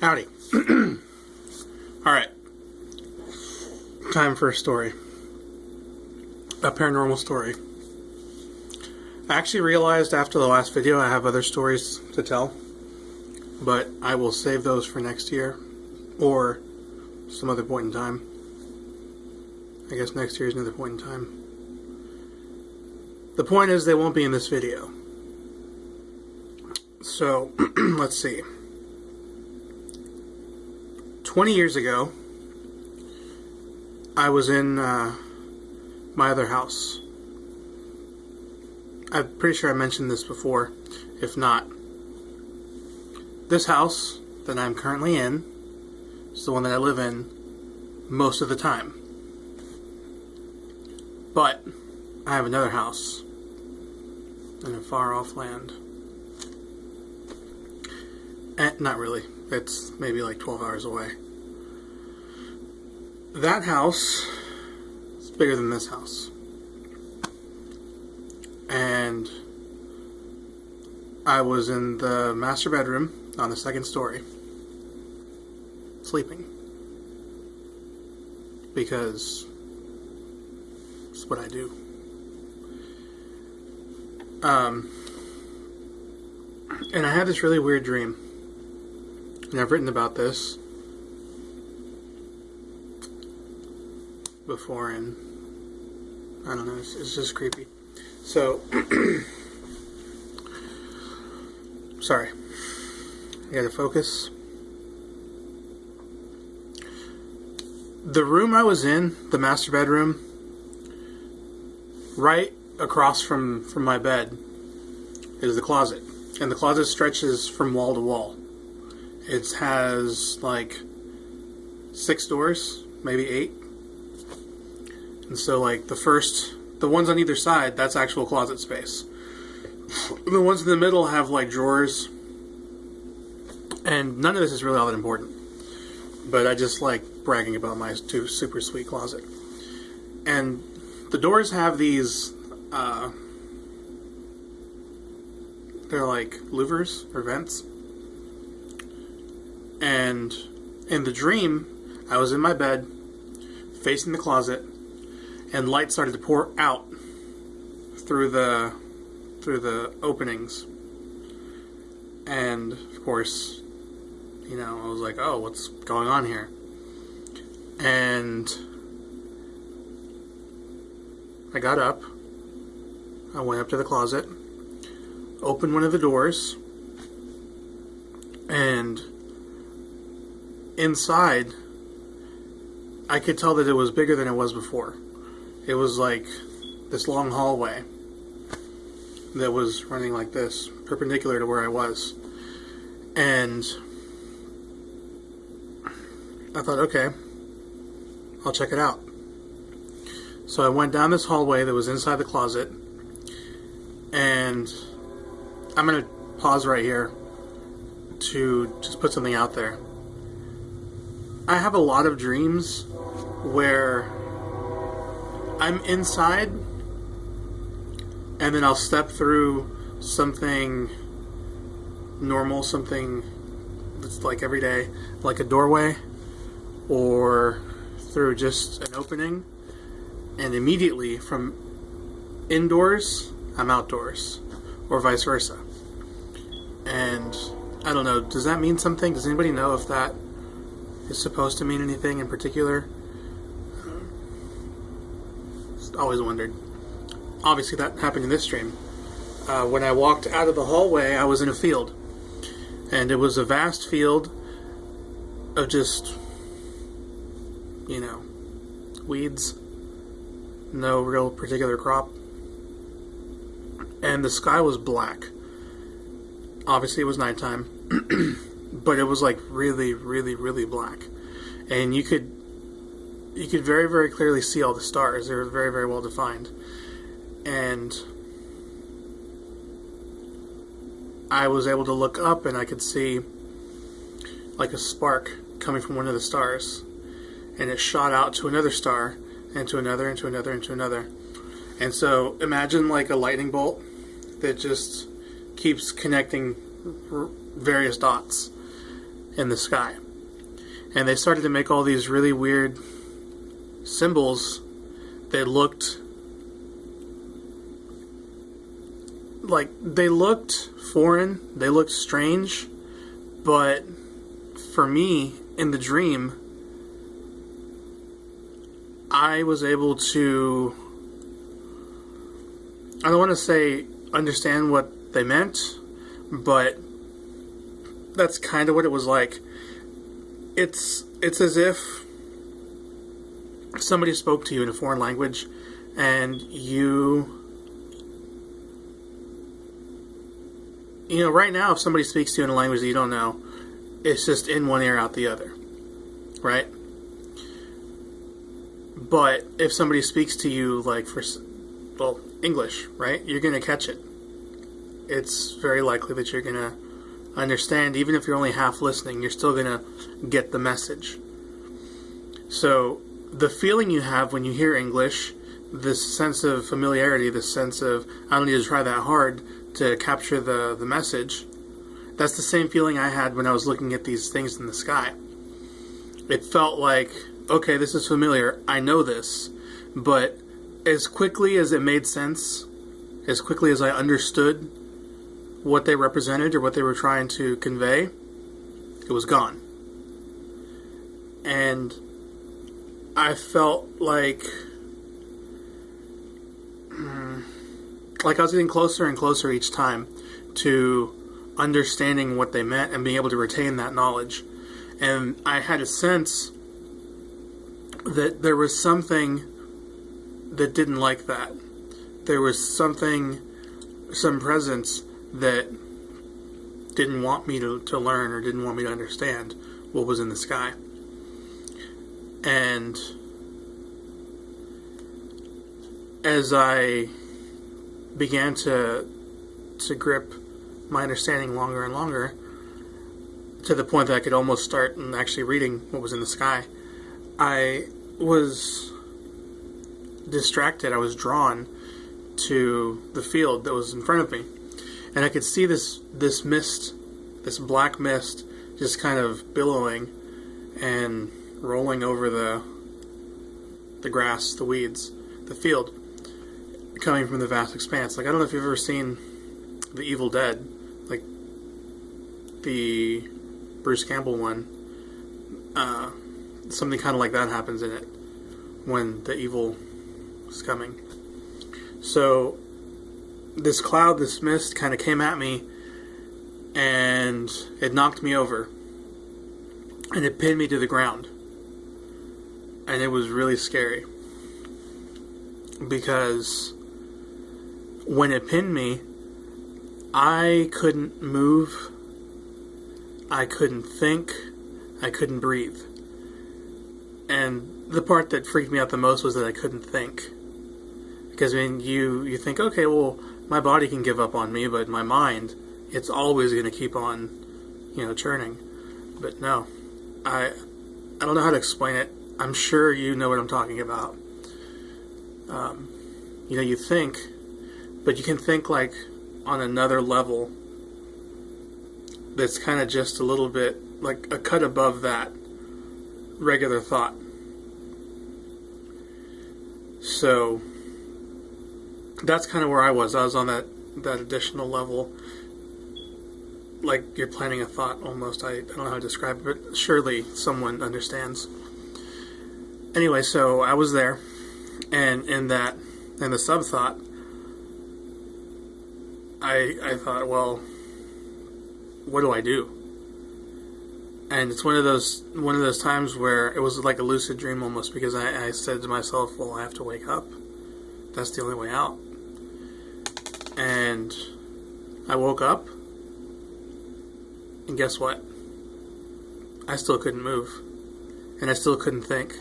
Howdy. Alright. Time for a story. A paranormal story. I actually realized after the last video I have other stories to tell, but I will save those for next year or some other point in time. I guess next year is another point in time. The point is they won't be in this video. So, let's see. 20 years ago, I was in my other house. I'm pretty sure I mentioned this before. If not, this house that I'm currently in is the one that I live in most of the time. But I have another house in a far off land. Not really. It's maybe like 12 hours away. That house is bigger than this house. And I was in the master bedroom on the second story, sleeping. Because it's what I do. And I had this really weird dream. And I've written about this before, and I don't know, it's just creepy. So, sorry, I gotta focus. The room I was in, the master bedroom, right across from my bed is the closet. And the closet stretches from wall to wall. It has like 6 doors, maybe 8. And so like the ones on either side, that's actual closet space. The ones in the middle have like drawers. And none of this is really all that important. But I just like bragging about my super sweet closet. And the doors have these, they're like louvers or vents. And in the dream, I was in my bed, facing the closet, and light started to pour out through the openings. And of course, you know, I was like, oh, what's going on here? And I got up, I went up to the closet, opened one of the doors, and inside, I could tell that it was bigger than it was before. It was like this long hallway that was running like this, perpendicular to where I was. And I thought, okay, I'll check it out. So I went down this hallway that was inside the closet, and I'm going to pause right here to just put something out there. I have a lot of dreams where I'm inside and then I'll step through something normal, something that's like every day, like a doorway, or through just an opening, and immediately from indoors, I'm outdoors, or vice versa. And I don't know, does that mean something? Does anybody know if that is supposed to mean anything in particular? Just always wondered. Obviously that happened in this dream. When I walked out of the hallway, I was in a field. And it was a vast field of just, you know, weeds. No real particular crop. And the sky was black. Obviously it was nighttime. But it was like really, really, really black. And you could very, very clearly see all the stars. They were very, very well defined. And I was able to look up and I could see like a spark coming from one of the stars. And it shot out to another star, and to another, and to another, and to another. And so imagine like a lightning bolt that just keeps connecting various dots. in the sky. And they started to make all these really weird symbols that looked foreign, they looked strange, but for me, in the dream, I was able to, I don't want to say understand what they meant, but that's kind of what it was like. It's as if somebody spoke to you in a foreign language, and you know, right now, if somebody speaks to you in a language that you don't know, it's just in one ear, out the other, right? But if somebody speaks to you, like, English, right? You're going to catch it. It's very likely that you're going to understand. Even if you're only half listening, you're still going to get the message. So the feeling you have when you hear English, this sense of familiarity, this sense of, I don't need to try that hard to capture the message, that's the same feeling I had when I was looking at these things in the sky. It felt like, okay, this is familiar, I know this, but as quickly as it made sense, as quickly as I understood what they represented or what they were trying to convey, it was gone. And I felt like I was getting closer and closer each time to understanding what they meant and being able to retain that knowledge. And I had a sense that there was something that didn't like that. There was some presence that didn't want me to learn or didn't want me to understand what was in the sky. And as I began to grip my understanding longer and longer, to the point that I could almost start and actually reading what was in the sky, I was distracted. I was drawn to the field that was in front of me, and I could see this mist, this black mist, just kind of billowing and rolling over the grass, the weeds, the field, coming from the vast expanse. Like, I don't know if you've ever seen The Evil Dead, like the Bruce Campbell one. Something kind of like that happens in it when the evil is coming. So this cloud, this mist kind of came at me, and it knocked me over, and it pinned me to the ground. And it was really scary, because when it pinned me, I couldn't move, I couldn't think, I couldn't breathe. And the part that freaked me out the most was that I couldn't think. Because, I mean, you think, okay, well, my body can give up on me, but my mind, it's always going to keep on, churning. But no, I don't know how to explain it. I'm sure you know what I'm talking about. You think, but you can think like on another level that's kind of just a little bit like a cut above that regular thought. So that's kind of where I was. I was on that additional level, like you're planning a thought almost. I don't know how to describe it, but surely someone understands. Anyway, so I was there, and in the sub-thought, I thought, well, what do I do? And it's one of those times where it was like a lucid dream almost, because I said to myself, well, I have to wake up. That's the only way out. And I woke up, and guess what? I still couldn't move, and I still couldn't think.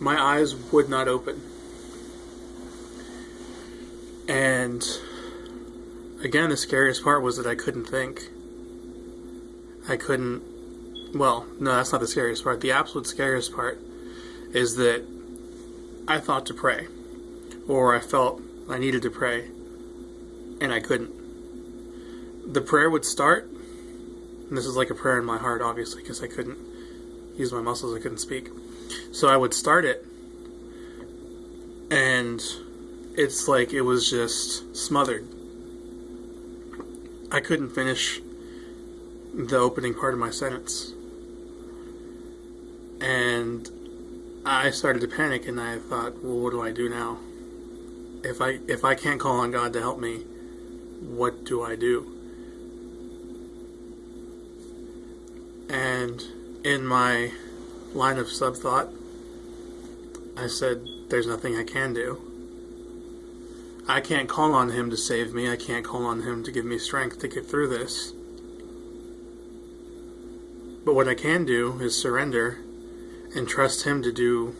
My eyes would not open. And again, the scariest part was that I couldn't think. Well, no, that's not the scariest part. The absolute scariest part is that I thought to pray, or I felt I needed to pray, and I couldn't. The prayer would start, And this is like a prayer in my heart, obviously, because I couldn't use my muscles, I couldn't speak. So I would start it, and it's like it was just smothered. I couldn't finish the opening part of my sentence. And I started to panic, and I thought, well, what do I do now? If I can't call on God to help me, what do I do? And in my line of sub-thought, I said, there's nothing I can do. I can't call on Him to save me. I can't call on Him to give me strength to get through this. But what I can do is surrender and trust Him to do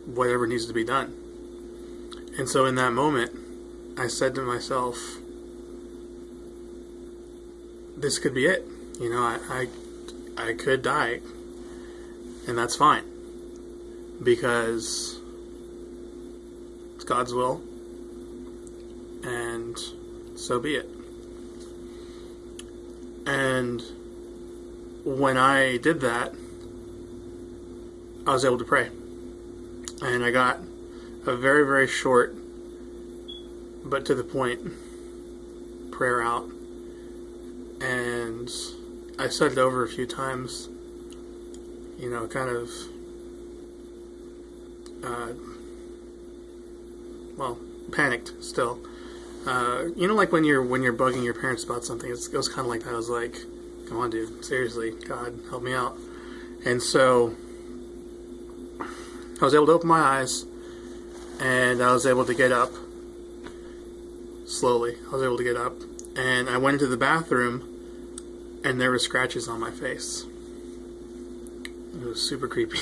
whatever needs to be done. And so in that moment, I said to myself, this could be it. You know, I could die, and that's fine, because it's God's will, and so be it. And when I did that, I was able to pray. And I got a very, very short, but to the point, prayer out. And I said it over a few times, you know, kind of, panicked still. You know, like when you're bugging your parents about something, it was kind of like that. I was like, come on, dude, seriously, God, help me out. And so I was able to open my eyes, and I was able to get up slowly. I was able to get up, and I went into the bathroom, and there were scratches on my face. It was super creepy.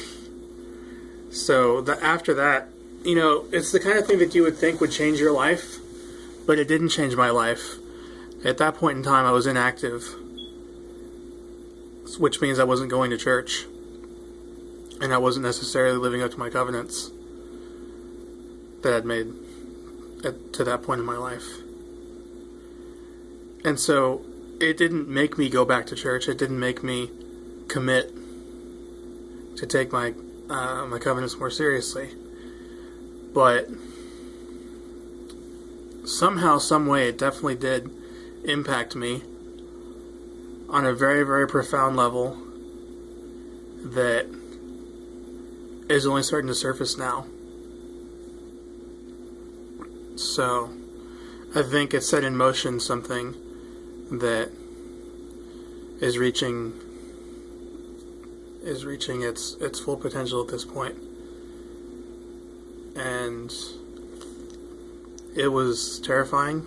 So after that, you know, it's the kind of thing that you would think would change your life, but it didn't change my life. At that point in time, I was inactive, which means I wasn't going to church, and I wasn't necessarily living up to my covenants that I'd made to that point in my life. And so it didn't make me go back to church. It didn't make me commit to take my covenants more seriously. But somehow, some way, it definitely did impact me on a very, very profound level that is only starting to surface now. So I think it set in motion something that is reaching its full potential at this point. And it was terrifying,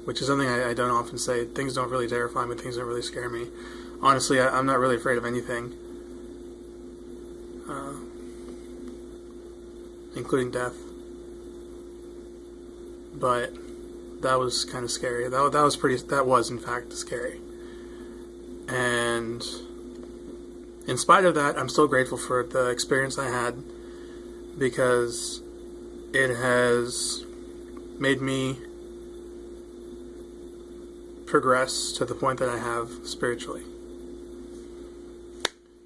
which is something I don't often say. Things don't really terrify me. Things don't really scare me. Honestly, I'm not really afraid of anything, including death. But that was kind of scary. That was in fact scary. And in spite of that, I'm still grateful for the experience I had, because it has made me progress to the point that I have spiritually.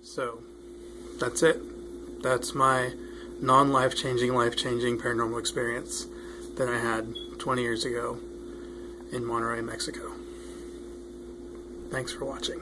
So that's it. That's my non-life-changing, life-changing paranormal experience that I had 20 years ago in Monterrey, Mexico. Thanks for watching.